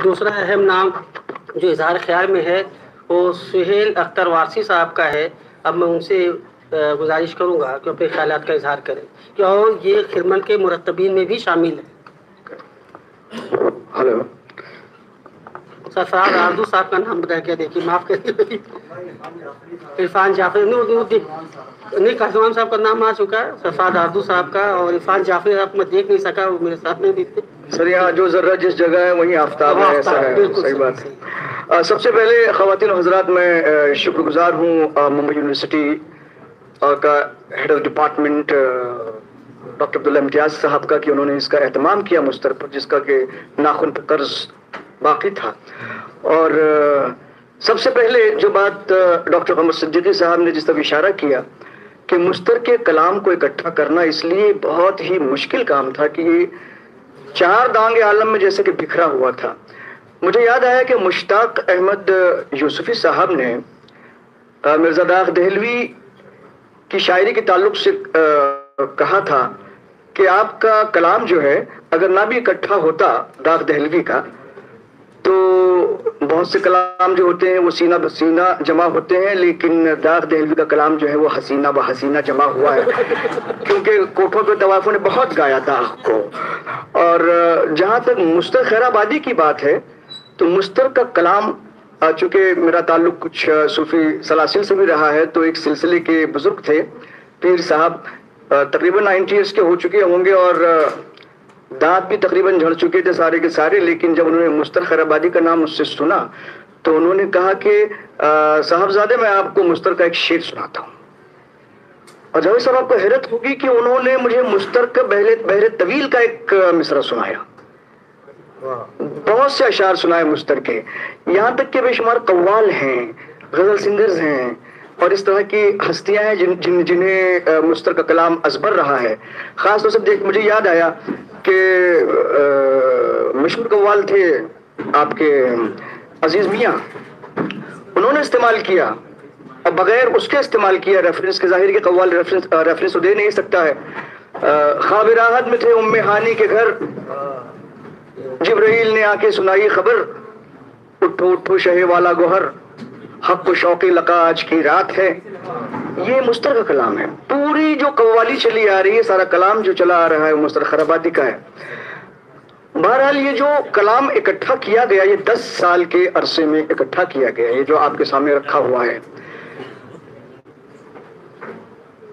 دوسرا اہم نام جو اظہار خیال میں ہے وہ سہیل اختر وارسی صاحب کا ہے. اب میں ان سے گزارش کروں گا کہ اپنے خیالات کا اظہار کریں کہ اور یہ خرمن کے مرتبین میں بھی شامل ہیں. ہلو سرفراز آردو صاحب کا نام بتا کے دیکھیے, معاف کریے. عرفان جعفری نہیں, قاسمان صاحب کا نام آ چکا ہے, سرفراز آردو صاحب کا, اور عرفان جعفری صاحب میں دیکھ نہیں سکا, وہ میرے ساتھ نہیں دیکھتے. سر, یہاں جو ذرہ جس جگہ ہے وہیں آفتاب ہے, ایسا ہے. صحیح بات ہے. سب سے پہلے خواتین و حضرات میں شکر گزار ہوں ممبئی یونیورسٹی کا ہیڈ آف ڈپارٹمنٹ ڈاکٹر عبداللہ امتیاز صاحب کا کہ انہوں نے اس کا اہتمام کیا مستر پر, جس کا کہ ناخن پر قرض باقی تھا. اور سب سے پہلے جو بات ڈاکٹر قمر صدیقی صاحب نے جس طرح اشارہ کیا کہ مستر کے کلام کو اکٹھا کرنا اس لیے بہت ہی مشکل کام تھا کہ یہ 4 دانگ عالم میں جیسے کہ بکھرا ہوا تھا. مجھے یاد آیا کہ مشتاق احمد یوسفی صاحب نے مرزا داغ دہلوی کی شاعری کے تعلق سے کہا تھا کہ آپ کا کلام جو ہے اگر نہ بھی اکٹھا ہوتا داغ دہلوی کا, تو بہت سے کلام جو ہوتے ہیں وہ سینہ بسینہ جمع ہوتے ہیں, لیکن داغ دہلوی کا کلام جو ہے وہ حسینہ بحسینہ جمع ہوا ہے, کیونکہ کوٹھوں پہ طوافوں نے بہت گایا داغ کو. اور جہاں تک مستر خیر آبادی کی بات ہے تو مستر کا کلام, چونکہ میرا تعلق کچھ صوفی سلاسل سے بھی رہا ہے, تو ایک سلسلے کے بزرگ تھے پیر صاحب, تقریباً 90 ایئرس کے ہو چکے ہوں گے اور دانت بھی تقریباً جھڑ چکے تھے سارے کے سارے. لیکن جب انہوں نے مستر خیر آبادی کا نام مجھ سے سنا تو انہوں نے کہا کہ صاحبزادے میں آپ کو مستر کا ایک شعر سناتا ہوں. اور جاوید صاحب آپ کو حیرت ہوگی کہ انہوں نے مجھے مستر کا بحر طویل کا ایک مصرع سنایا. بہت سے اشعار سنائے مستر کے, یہاں تک کہ بے شمار قوال ہیں, غزل سنگرز ہیں, اور اس طرح کی ہستیاں ہیں جنہیں مستر کا کلام ازبر رہا ہے. خاص طور سے مجھے یاد آیا کہ مشہور قوال تھے آپ کے عزیز میاں, انہوں نے استعمال کیا اور بغیر اس کے استعمال کیا ریفرنس کے, ظاہر کے قوال ریفرنس دے نہیں سکتا ہے. خواب راحت میں تھے ام ہانی کے گھر, جبرائیل نے آ کے سنائی خبر, اٹھو اٹھو شہ والا گوہر, حق و شوق لقا آج کی رات ہے. یہ مستر کا کلام ہے. پوری جو قوالی چلی آ رہی ہے, سارا کلام جو چلا آ رہا ہے وہ مستر خیر آبادی کا ہے. بہرحال یہ جو کلام اکٹھا کیا گیا, یہ 10 سال کے عرصے میں اکٹھا کیا گیا, یہ جو آپ کے سامنے رکھا ہوا ہے.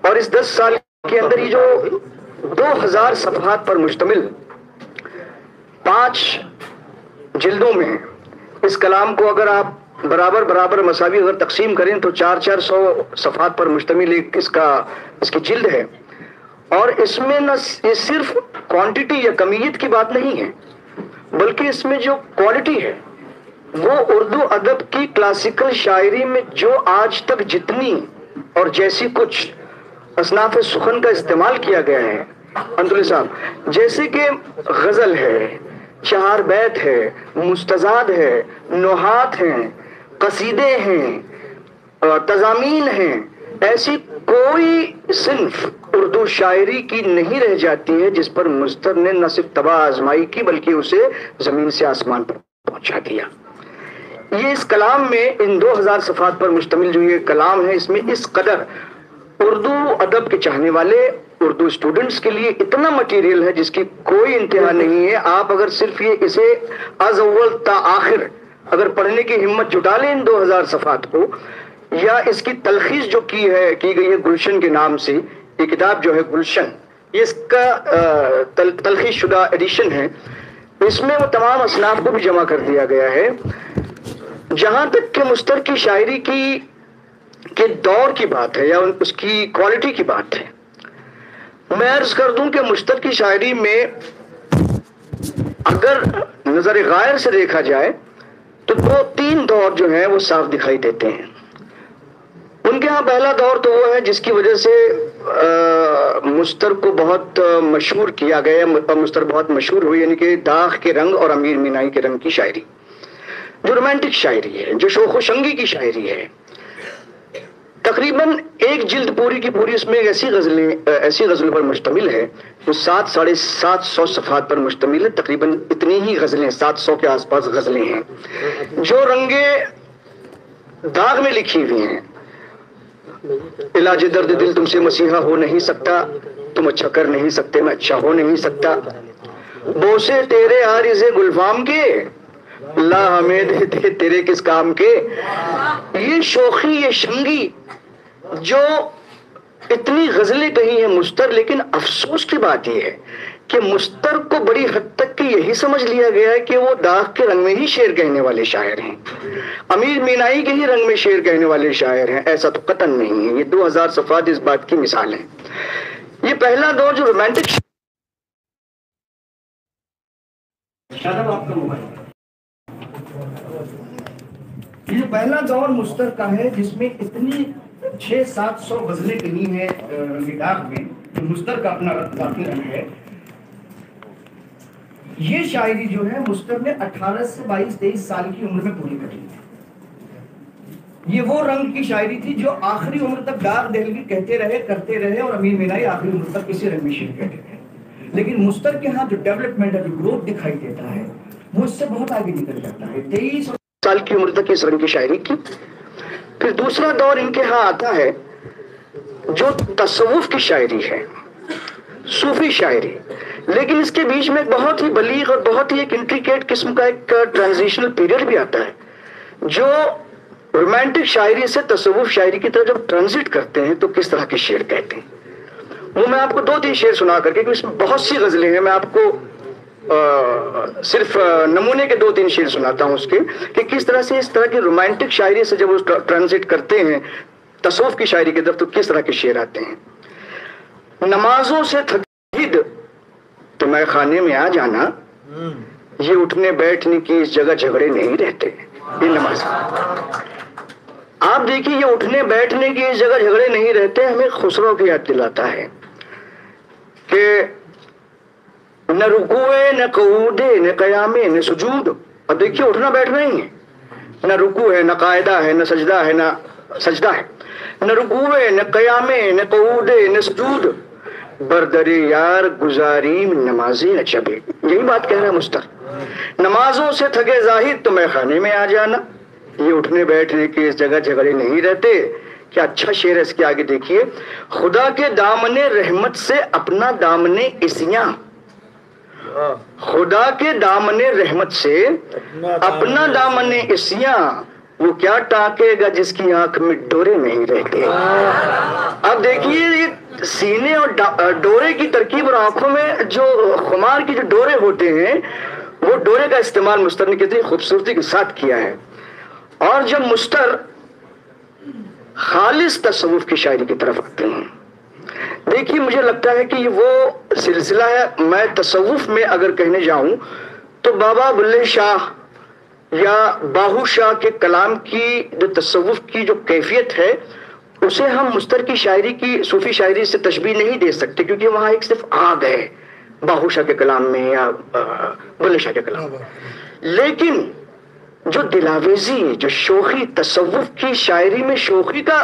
اور اس 10 سال کے اندر یہ جو 2000 صفحات پر مشتمل 5 جلدوں میں اس کلام کو اگر آپ برابر مساوی اگر تقسیم کریں تو 400 صفحات پر مشتمل ایک اس کی جلد ہے. اور اس میں نہ یہ صرف کوانٹٹی یا کمیت کی بات نہیں ہے, بلکہ اس میں جو کوالٹی ہے وہ اردو ادب کی کلاسیکل شاعری میں جو آج تک جتنی اور جیسی کچھ اصناف سخن کا استعمال کیا گیا ہے اندولی صاحب, جیسے کہ غزل ہے, 4 بیت ہے, مستزاد ہے, نحات ہیں, قصیدے ہیں, تضامین ہیں, ایسی کوئی صنف اردو شاعری کی نہیں رہ جاتی ہے جس پر مستر نے نہ صرف طبع آزمائی کی بلکہ اسے زمین سے آسمان پر پہنچا دیا. یہ اس کلام میں ان 2000 صفحات پر مشتمل جو یہ کلام ہے, اس میں اس قدر اردو ادب کے چاہنے والے اردو اسٹوڈنٹس کے لیے اتنا مٹیریل ہے جس کی کوئی انتہا نہیں ہے. آپ اگر صرف یہ اسے از اول تا آخر اگر پڑھنے کی ہمت جٹا لیں ان 2000 صفحات کو, یا اس کی تلخیص جو کی گئی ہے گلشن کے نام سے, یہ کتاب جو ہے گلشن, یہ اس کا تلخیص شدہ ایڈیشن ہے, اس میں وہ تمام اصناف کو بھی جمع کر دیا گیا ہے. جہاں تک کہ مستر کی شاعری کے دور کی بات ہے یا اس کی کوالٹی کی بات ہے, میں عرض کر دوں کہ مستر کی شاعری میں اگر نظر غائر سے دیکھا جائے تو 2-3 دور جو ہیں وہ صاف دکھائی دیتے ہیں. ان کے ہاں پہلا دور تو وہ ہے جس کی وجہ سے مستر کو بہت مشہور کیا گیا, مستر بہت مشہور ہوئی, یعنی کہ داغ کے رنگ اور امیر مینائی کے رنگ کی شاعری, جو رومانٹک شاعری ہے, جو شوخ و شنگی کی شاعری ہے. تقریباً ایک جلد پوری کی پوری اس میں ایسی غزلوں پر مشتمل ہے جو 700 صفحات پر مشتمل ہے. تقریباً اتنی ہی غزلیں 700 کے آس پاس غزلیں ہیں جو رنگے داغ میں لکھی ہوئی ہیں. علاج درد دل تم سے مسیحا ہو نہیں سکتا, تم اچھا کر نہیں سکتے, میں اچھا ہو نہیں سکتا, بوسے تیرے عارض گلفام کے, اللہ ہمیں دے تیرے کس کام کے. یہ شوخی, یہ شنگی جو اتنی غزلیں کہی ہیں مستر, لیکن افسوس کی بات یہ ہے کہ مستر کو بڑی حد تک کہ یہی سمجھ لیا گیا ہے کہ وہ داغ کے رنگ میں ہی شعر کہنے والے شاعر ہیں, امیر مینائی کے ہی رنگ میں شعر کہنے والے شاعر ہیں. ایسا تو قطعاً نہیں ہے. یہ 2000 صفحات اس بات کی مثال ہے. یہ پہلا دور جو رومانٹک یہ پہلا دور مستر کا ہے جس میں اتنی 600-700 غزلیں کہی ہیں داغ میں, جو مستر کا اپنا ذاتی رنگ ہے. یہ شاعری جو ہے مستر نے 18 سے 22-23 سال کی عمر میں پوری کر لی ہے. یہ وہ رنگ کی شاعری تھی جو آخری عمر تک داغ دہلوی کہتے رہے, کرتے رہے, اور امیر مینائی آخری عمر تک اسی رنگ میں شعر کہتے رہے. لیکن مستر کے ہاں جو ڈیولپمنٹ ہے, جو گروتھ دکھائی دیتا ہے, وہ اس سے بہت آگے نکل جاتا ہے. 23 سال کی عمر تک اس رنگ کی شاعری کی. پھر دوسرا دور ان کے ہاں آتا ہے جو تصوف کی شاعری ہے, صوفی شاعری. لیکن اس کے بیچ میں ایک بہت ہی بلیغ اور بہت ہی ایک انٹریکیٹ قسم کا ایک ٹرانزیشنل پیریڈ بھی آتا ہے جو رومانٹک شاعری سے تصوف شاعری کی طرف جب ٹرانزٹ کرتے ہیں تو کس طرح کے شعر کہتے ہیں. وہ میں آپ کو 2-3 شعر سنا کر کے, کیونکہ اس میں بہت سی غزلیں ہیں, میں آپ کو صرف نمونے کے 2-3 شعر سناتا ہوں اس کے, کہ کس طرح سے اس طرح کی رومانٹک شاعری سے جب وہ ٹرانزٹ کرتے ہیں تصوف کی شاعری کی طرف تو کس طرح کے شعر آتے ہیں. نمازوں سے تھکید تو میں خانے میں آ جانا, یہ اٹھنے بیٹھنے کی اس جگہ جھگڑے نہیں رہتے. یہ نماز آپ دیکھیے, یہ اٹھنے بیٹھنے کی اس جگہ جھگڑے نہیں رہتے ہمیں خسرو کی یاد دلاتا ہے کہ نہ رکوع نہ قعود نہ قیام نہ سجود. اب دیکھیے اٹھنا بیٹھنا ہی ہے, نہ رکوع ہے, نہ قاعدہ ہے, نہ سجدہ ہے, نہ سجدہ ہے, نہ رکوع نہ قیام نہ قعود نہ سجود, بردر یار گزاریم نمازیں نہ چبے. یہی بات کہہ رہا ہے مستر. نمازوں سے تھکے زاہد تو میں خانے میں آ جانا, یہ اٹھنے بیٹھنے کے اس جگہ جھگڑے نہیں رہتے. کیا اچھا شعر ہے اس کے آگے دیکھیے. خدا کے دامن رحمت سے اپنا دامن اسیاں, خدا کے دامن رحمت سے اپنا دامن اسیاں, وہ کیا ٹاکے گا جس کی آنکھ میں ڈورے نہیں رہتے. اب دیکھیے یہ سینے اور ڈورے کی ترکیب اور آنکھوں میں جو خمار کی جو ڈورے ہوتے ہیں, وہ ڈورے کا استعمال مستر نے کتنی خوبصورتی کے ساتھ کیا ہے. اور جب مستر خالص تصوف کی شاعری کی طرف آتے ہیں, دیکھیے مجھے لگتا ہے کہ یہ وہ سلسلہ ہے. میں تصوف میں اگر کہنے جاؤں تو بابا بلے شاہ یا باہو شاہ کے کلام کی جو تصوف کی جو کیفیت ہے اسے ہم مستر کی شاعری کی صوفی شاعری سے تشبیہ نہیں دے سکتے, کیونکہ وہاں ایک صرف آگ ہے باہو شاہ کے کلام میں یا بلے شاہ کے کلام میں. لیکن جو دلاویزی, جو شوخی, تصوف کی شاعری میں شوخی کا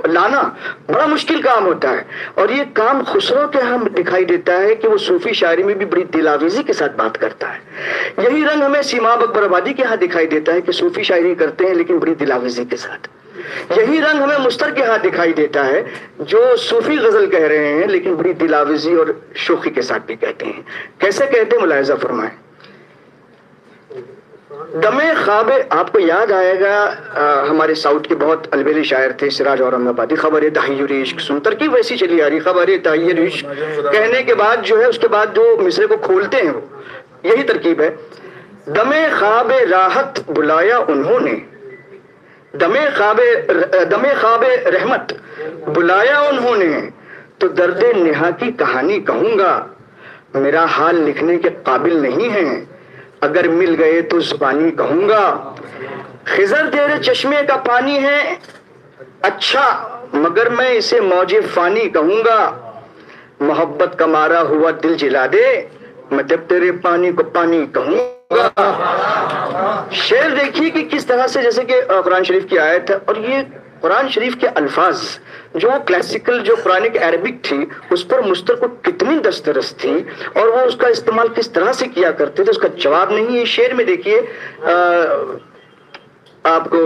لانا بڑا مشکل کام ہوتا ہے, اور یہ کام خسرو کے ہم دکھائی دیتا ہے کہ وہ صوفی شاعری میں بھی بڑی دلاویزی کے ساتھ بات کرتا ہے. یہی رنگ ہمیں سیماب اکبر آبادی کے ہاں دکھائی دیتا ہے کہ صوفی شاعری کرتے ہیں لیکن بڑی دلاویزی کے ساتھ. یہی رنگ ہمیں مستر کے ہاں دکھائی دیتا ہے جو صوفی غزل کہہ رہے ہیں لیکن بڑی دلاویزی اور شوخی کے ساتھ بھی کہتے ہیں. کیسے کہتے ہیں ملاحظہ فرمائیں. دمے خواب, آپ کو یاد آئے گا ہمارے ساؤتھ کے بہت البیلی شاعر تھے سراج اورنگ آبادی, خبر تحیر عشق سن, ترکیب ویسی چلی آ رہی, خبر تحیر عشق کہنے کے بعد جو ہے اس کے بعد جو مصرے کو کھولتے ہیں وہ یہی ترکیب ہے. دمے خواب راحت بلایا انہوں نے, دمے خواب رحمت بلایا انہوں نے, تو درد نہا کی کہانی کہوں گا, میرا حال لکھنے کے قابل نہیں ہے, اگر مل گئے تو زبانی کہوں گا. خضر تیرے چشمے کا پانی ہے اچھا, مگر میں اسے موج فانی کہوں گا. محبت کا مارا ہوا دل جلا دے, میں جب تیرے پانی کو پانی کہوں گا. شعر دیکھیے کہ کس طرح سے, جیسے کہ قرآن شریف کی آیت ہے, اور یہ قرآن شریف کے الفاظ جو کلاسیکل جو قرآنک عربک تھی اس پر مستر کو کتنی دسترس تھی اور وہ اس کا استعمال کس طرح سے کیا کرتے تھے اس کا جواب نہیں ہے. شعر میں دیکھیے آپ کو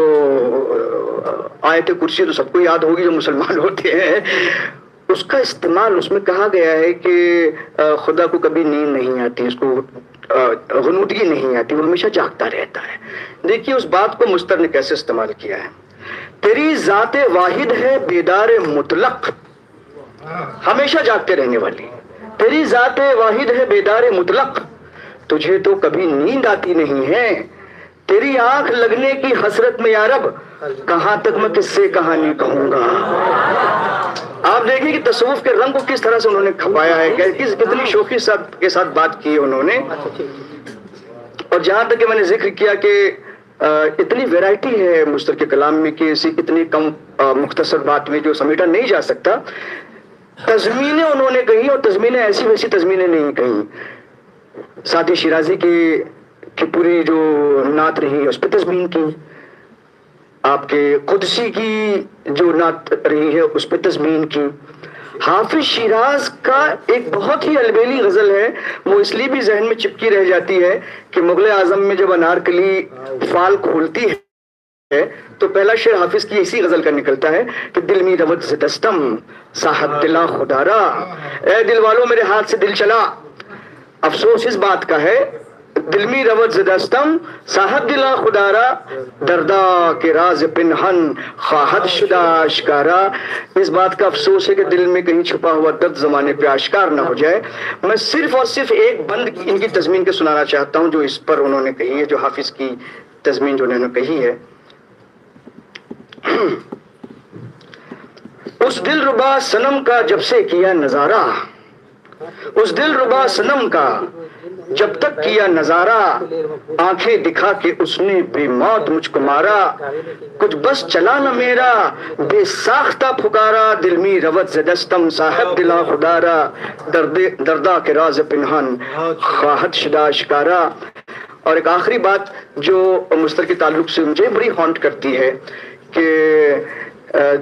آیت کرسی تو سب کو یاد ہوگی جو مسلمان ہوتے ہیں, اس کا استعمال اس میں کہا گیا ہے کہ خدا کو کبھی نیند نہیں آتی, اس کو غنودگی نہیں آتی, وہ ہمیشہ جاگتا رہتا ہے. دیکھیے اس بات کو مستر نے کیسے استعمال کیا ہے. تیری ذات واحد ہے بیدار مطلق, ہمیشہ جاگتے رہنے والی. تیری ذات واحد ہے بیدار مطلق, تجھے تو کبھی نیند آتی نہیں ہے. تیری آنکھ لگنے کی حسرت میں یا رب کہاں تک میں کس سے کہانی کہوں گا. آپ دیکھیں کہ تصوف کے رنگ کو کس طرح سے انہوں نے کھپایا ہے, کتنی شوخی کے ساتھ بات کی ہے انہوں نے. اور جہاں تک کہ میں نے ذکر کیا کہ اتنی ویرائٹی ہے مستر کے کلام میں کہ اسی اتنی کم مختصر بات میں جو سمیٹا نہیں جا سکتا. تضمینیں انہوں نے کہی اور تضمینیں ایسی ویسی تضمینیں نہیں کہیں. ساتھی شیرازی کی پوری جو نعت رہی اس پہ تضمین کی, آپ کے قدسی کی جو نعت رہی ہے اس پہ تضمین کی. حافظ شیراز کا ایک بہت ہی البیلی غزل ہے, وہ اس لیے بھی ذہن میں چپکی رہ جاتی ہے کہ مغل اعظم میں جب انارکلی فال کھولتی ہے تو پہلا شعر حافظ کی اسی غزل کا نکلتا ہے کہ دل می روت ز دستم صاحب دلا خدارا, اے دل والوں میرے ہاتھ سے دل چلا. افسوس اس بات کا ہے دل می روت ز دستم صاحب دلا خدارا, دردا کے راز پنہن خواہد شدہ آشکارا. اس بات کا افسوس ہے کہ دل میں کہیں چھپا ہوا درد زمانے پہ آشکار نہ ہو جائے. میں صرف اور صرف ایک بند ان کی تضمین کے سنانا چاہتا ہوں جو اس پر انہوں نے کہی ہے, جو حافظ کی تضمین جو انہوں نے کہی ہے. اس دل ربا صنم کا جب سے کیا نظارہ, اس دل ربا صنم کا جب تک کیا نظارہ, آنکھیں دکھا کے اس نے بے موت مجھ کو مارا. کچھ بس چلا نہ میرا بے ساختہ پھکارا, دل می روت ز دستم صاحب دلا خدارا, دردا کے راز پنہان خواہد شدہ آشکارا. اور ایک آخری بات جو مستر کے تعلق سے مجھے بڑی ہانٹ کرتی ہے کہ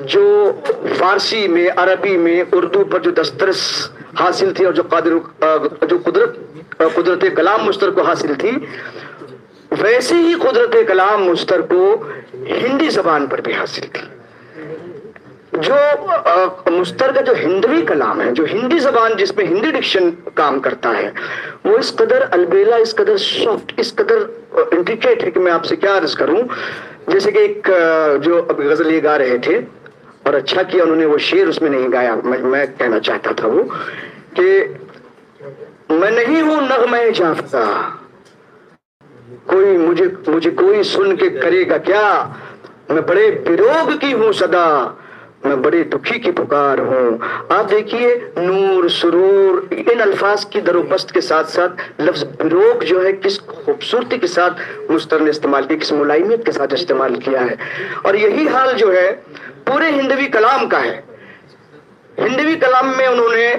جو فارسی میں, عربی میں, اردو پر جو دسترس حاصل تھی اور جو قدرت کلام مستر کو حاصل تھی, ویسے ہی قدرت کلام مستر کو ہندی زبان پر بھی حاصل تھی. جو مستر کا جو ہندوی کلام ہے, جو ہندی زبان جس میں ہندی ڈکشن کام کرتا ہے, وہ اس قدر البیلا, اس قدر سافٹ, اس قدر انٹریکیٹ ہے کہ میں آپ سے کیا عرض کروں. جیسے کہ ایک جو اب غزل یہ گا رہے تھے اور اچھا کیا انہوں نے وہ شعر اس میں نہیں گایا, میں کہنا چاہتا تھا وہ کہ میں نہیں ہوں نغمہ جافتا, کوئی مجھے کوئی سن کے کرے گا کیا, میں بڑے بروگ کی ہوں صدا, میں بڑے دکھی کی پکار ہوں. آپ دیکھیے نور, سرور, ان الفاظ کی در و بست کے ساتھ ساتھ لفظ بروگ جو ہے کس خوبصورتی کے ساتھ مستر نے استعمال کیا, کس ملائمیت کے ساتھ استعمال کیا ہے. اور یہی حال جو ہے پورے ہندوی کلام کا ہے. ہندوی کلام میں انہوں نے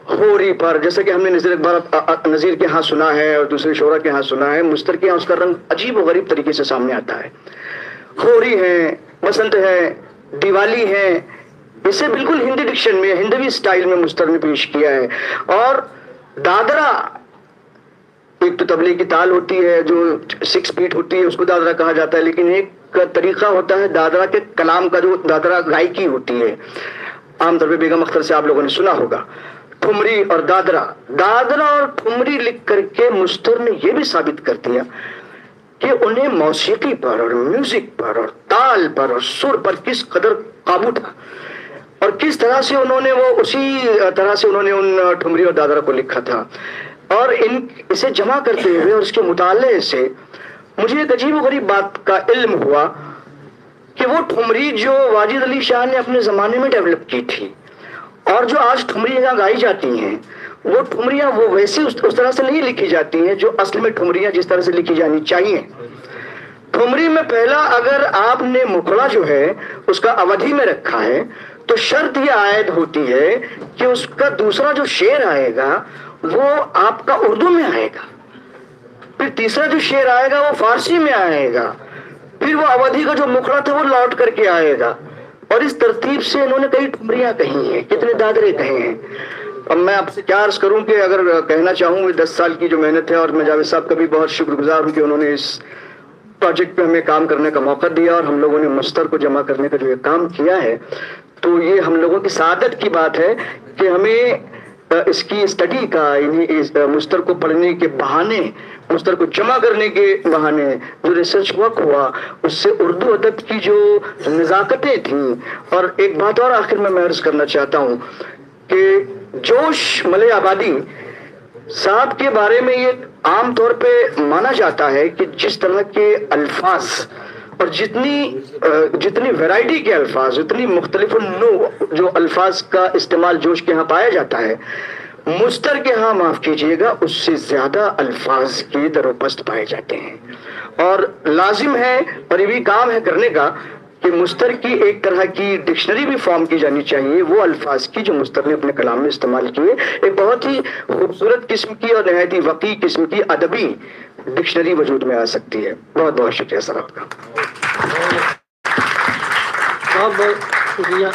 ہوری پر, جیسے کہ ہم نے نظیر کے ہاں سنا ہے اور دوسرے شعرا کے ہاں سنا ہے, مستر کے ہاں اس کا رنگ عجیب و غریب طریقے سے سامنے آتا ہے. ہوری ہے, بسنت ہے, دیوالی ہے, اسے بالکل ہندی ڈکشن میں, ہندوی سٹائل میں مستر نے پیش کیا ہے. اور دادرا, ایک تو تبلے کی تال ہوتی ہے جو 6 فیٹ ہوتی ہے, اس کو دادرا کہا جاتا ہے, لیکن ایک طریقہ ہوتا ہے دادرا کے کلام کا, جو دادرا گائکی ہوتی ہے. عام طور پہ بیگم اختر سے آپ لوگوں نے سنا ہوگا. ٹھمری اور دادرا اور ٹھمری لکھ کر کے مستر نے یہ بھی ثابت کر دیا کہ انہیں موسیقی پر اور میوزک پر اور تال پر اور سر پر کس قدر قابو تھا, اور کس طرح سے انہوں نے وہ اسی طرح سے انہوں نے ان ٹھمری اور دادرا کو لکھا تھا. اور اسے جمع کرتے ہوئے اور اس کے مطالعے سے مجھے ایک عجیب و غریب بات کا علم ہوا کہ وہ ٹھمری جو واجد علی شاہ نے اپنے زمانے میں ڈیولپ کی تھی اور جو آج ٹھمریاں گائی جاتی ہیں, وہ ٹھمریاں وہ ویسی اس طرح سے نہیں لکھی جاتی ہیں جو اصل میں ٹھمریاں جس طرح سے لکھی جانی چاہیے. ٹھمری میں پہلا اگر آپ نے مکھڑا جو ہے اس کا اودھی میں رکھا ہے تو شرط یہ عائد ہوتی ہے کہ اس کا دوسرا جو شعر آئے گا وہ آپ کا اردو میں آئے گا, پھر تیسرا جو شعر آئے گا وہ فارسی میں آئے گا, پھر پھر وہ اودھی کا جو مکھڑا تھا وہ لوٹ کر کے آئے گا. اور اس ترتیب سے انہوں نے کئی ٹھمریاں کہی ہیں, کتنے دادرے کہے ہیں. اب میں آپ سے کیا عرض کروں کہ اگر کہنا چاہوں کہ 10 سال کی جو محنت ہے, اور میں جاوید صاحب کا بھی بہت شکر گزار ہوں کہ انہوں نے اس پروجیکٹ پہ ہمیں کام کرنے کا موقع دیا اور ہم لوگوں نے مستر کو جمع کرنے کا جو یہ کام کیا ہے, تو یہ ہم لوگوں کی سعادت کی بات ہے کہ ہمیں اس کی اسٹڈی کا, یعنی مستر کو پڑھنے کے بہانے, مستر کو جمع کرنے کے بہانے جو ریسرچ ورک ہوا, اس سے اردو ادب کی جو نزاکتیں تھیں. اور ایک بات اور آخر میں عرض کرنا چاہتا ہوں کہ جوش ملے آبادی صاحب کے بارے میں یہ عام طور پہ مانا جاتا ہے کہ جس طرح کے الفاظ اور جتنی ویرائٹی کے الفاظ, اتنی مختلف نوع جو الفاظ کا استعمال جوش کے ہاں پایا جاتا ہے, مستر کے ہاں معاف کیجئے گا اس سے زیادہ الفاظ کے در و پست پائے جاتے ہیں. اور لازم ہے اور یہ بھی کام ہے کرنے کا کہ مستر کی ایک طرح کی ڈکشنری بھی فارم کی جانی چاہیے, وہ الفاظ کی جو مستر نے اپنے کلام میں استعمال کیے. ایک بہت ہی خوبصورت قسم کی اور نہایت ہی وقی قسم کی ادبی ڈکشنری وجود میں آ سکتی ہے. بہت بہت شکریہ سر آپ کا. بہت بہت شکریہ.